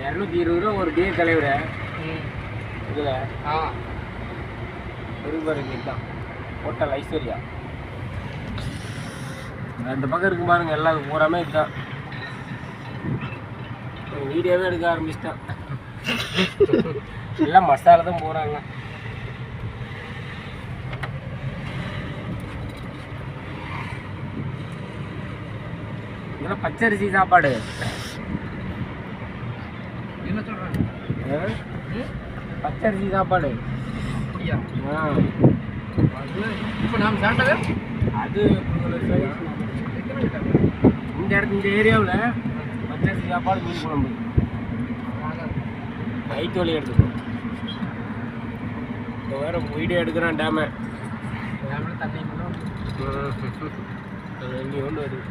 220 ஒரு டே தலைவரை இதில் பெரும்பாரு தான் ஹோட்டல் ஐஸ்வர்யா. அந்த பக்கம் இருக்கு பாருங்க, எல்லாம் பூராமே இதுதான். வீடியோவே எடுக்க ஆரம்பிச்சிட்டான். எல்லாம் மசாலா தான் போகிறாங்க. இதெல்லாம் பச்சரிசி சாப்பாடு. என்ன சொல்கிறாங்க? பச்சரிசி சாப்பாடு. அப்படியா? அது இப்போ நாம் சாப்பிட்டது அது இந்த இடத்து இந்த ஏரியாவில் பச்சரிசி சாப்பாடு மீன் குழம்பு ஐத்தோலி எடுத்துக்கணும். இப்போ வேறு வீடியோ எடுக்கிறான் டேமை தண்ணி எங்கே கொண்டு வருது.